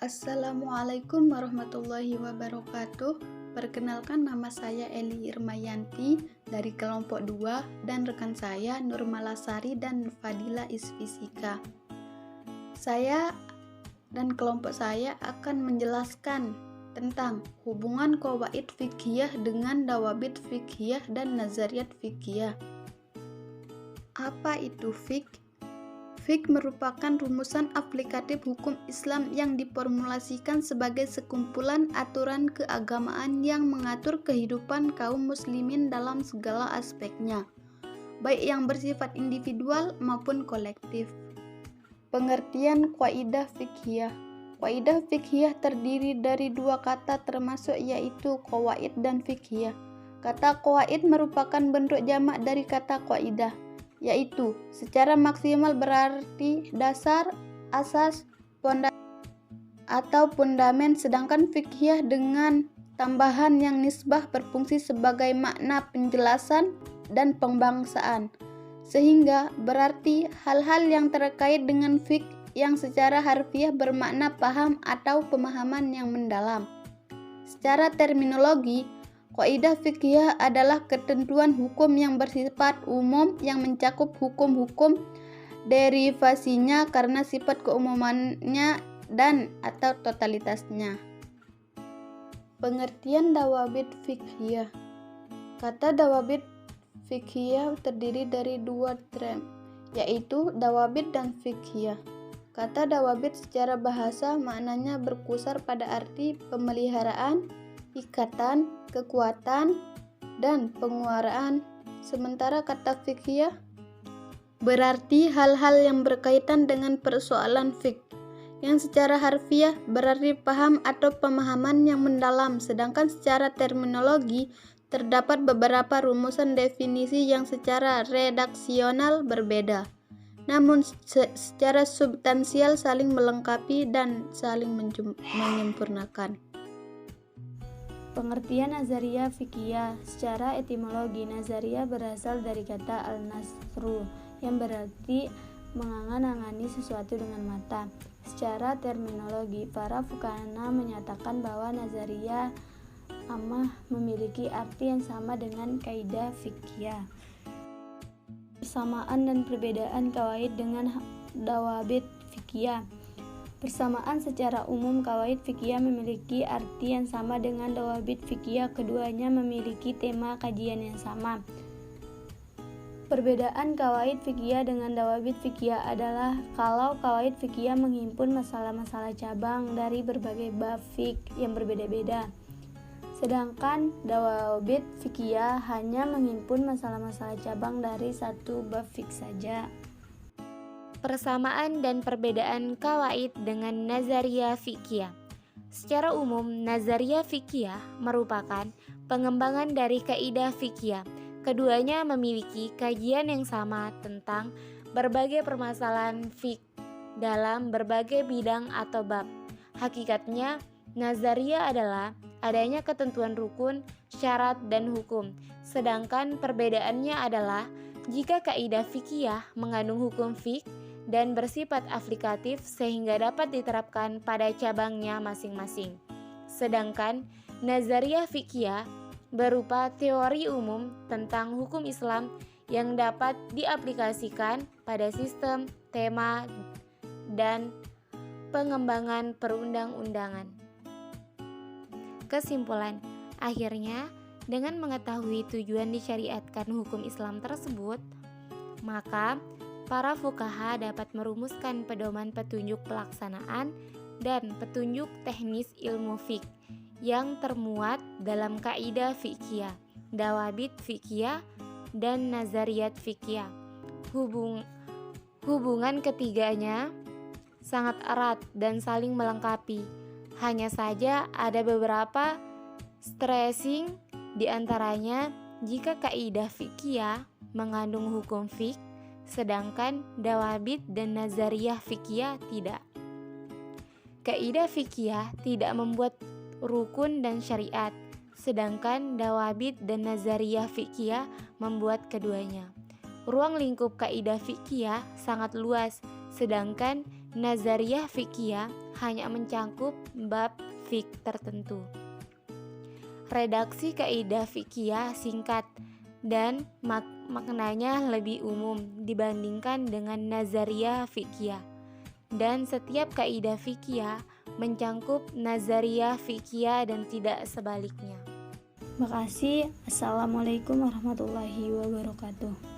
Assalamualaikum warahmatullahi wabarakatuh. Perkenalkan, nama saya Eli Irmayanti dari kelompok 2 dan rekan saya Nurmalasari dan Fadila Isfisika. Saya dan kelompok saya akan menjelaskan tentang hubungan qawaid fiqhiyah dengan dawabit fiqhiyah dan nazariyat fiqhiyah. Apa itu fiqh? Fiqh merupakan rumusan aplikatif hukum Islam yang diformulasikan sebagai sekumpulan aturan keagamaan yang mengatur kehidupan kaum muslimin dalam segala aspeknya, baik yang bersifat individual maupun kolektif. Pengertian qaidah fiqhiyah. Qaidah fiqhiyah terdiri dari dua kata termasuk, yaitu qawaid dan fiqhiyah. Kata qawaid merupakan bentuk jamak dari kata qaidah, yaitu secara maksimal berarti dasar, asas, pondasi atau fundamen, sedangkan fiqhiyah dengan tambahan yang nisbah berfungsi sebagai makna penjelasan dan pembangsaan, sehingga berarti hal-hal yang terkait dengan fiqh yang secara harfiah bermakna paham atau pemahaman yang mendalam. Secara terminologi, qaidah fiqhiyah adalah ketentuan hukum yang bersifat umum yang mencakup hukum-hukum derivasinya karena sifat keumumannya dan atau totalitasnya. Pengertian dawabit fiqhiyah. Kata dawabit fiqhiyah terdiri dari dua term, yaitu dawabit dan fiqhiyah. Kata dawabit secara bahasa maknanya berpusar pada arti pemeliharaan, ikatan, kekuatan, dan penguaraan. Sementara kata fiqhiyah berarti hal-hal yang berkaitan dengan persoalan fiqh, yang secara harfiah berarti paham atau pemahaman yang mendalam, sedangkan secara terminologi terdapat beberapa rumusan definisi yang secara redaksional berbeda, namun secara substansial saling melengkapi dan saling menyempurnakan. Pengertian nazariyah fiqhiyah. Secara etimologi, nazariyah berasal dari kata al-nasru yang berarti mengangan-angani sesuatu dengan mata. Secara terminologi, para fuqaha menyatakan bahwa nazariyah ammah memiliki arti yang sama dengan kaidah fiqhiyah. Persamaan dan perbedaan qawaid dengan dawabit fiqhiyah. Persamaan secara umum, qawaid fiqhiyah memiliki arti yang sama dengan dawabit fiqhiyah. Keduanya memiliki tema kajian yang sama. Perbedaan qawaid fiqhiyah dengan dawabit fiqhiyah adalah kalau qawaid fiqhiyah menghimpun masalah-masalah cabang dari berbagai bab fiqh yang berbeda-beda, sedangkan dawabit fiqhiyah hanya menghimpun masalah-masalah cabang dari satu bab fiqh saja. Persamaan dan perbedaan qawaid dengan nazariyah fiqhiyah. Secara umum, nazariyah fiqhiyah merupakan pengembangan dari kaidah fiqhiyah. Keduanya memiliki kajian yang sama tentang berbagai permasalahan fiqh dalam berbagai bidang atau bab. Hakikatnya, nazariyah adalah adanya ketentuan rukun, syarat, dan hukum, sedangkan perbedaannya adalah jika kaidah fiqhiyah mengandung hukum fiqh dan bersifat aplikatif sehingga dapat diterapkan pada cabangnya masing-masing. Sedangkan nazariyah fiqhiyah berupa teori umum tentang hukum Islam yang dapat diaplikasikan pada sistem, tema, dan pengembangan perundang-undangan. Kesimpulan, akhirnya dengan mengetahui tujuan disyariatkan hukum Islam tersebut, maka para fuqaha dapat merumuskan pedoman petunjuk pelaksanaan dan petunjuk teknis ilmu fiqh yang termuat dalam kaidah fiqhiyah, dawabit fiqhiyah, dan nazariyat fiqhiyah. Hubungan ketiganya sangat erat dan saling melengkapi. Hanya saja ada beberapa stressing di antaranya jika kaidah fiqhiyah mengandung hukum fiqh, sedangkan dawabit dan nazariyah fiqhiyah tidak. Kaidah fiqhiyah tidak membuat rukun dan syariat, sedangkan dawabit dan nazariyah fiqhiyah membuat keduanya. Ruang lingkup kaidah fiqhiyah sangat luas, sedangkan nazariyah fiqhiyah hanya mencangkup bab fik tertentu. Redaksi kaidah fikih singkat dan maknanya lebih umum dibandingkan dengan nazariyah fikih. Dan setiap kaidah fikih mencangkup nazariyah fikih dan tidak sebaliknya. Makasih. Assalamualaikum warahmatullahi wabarakatuh.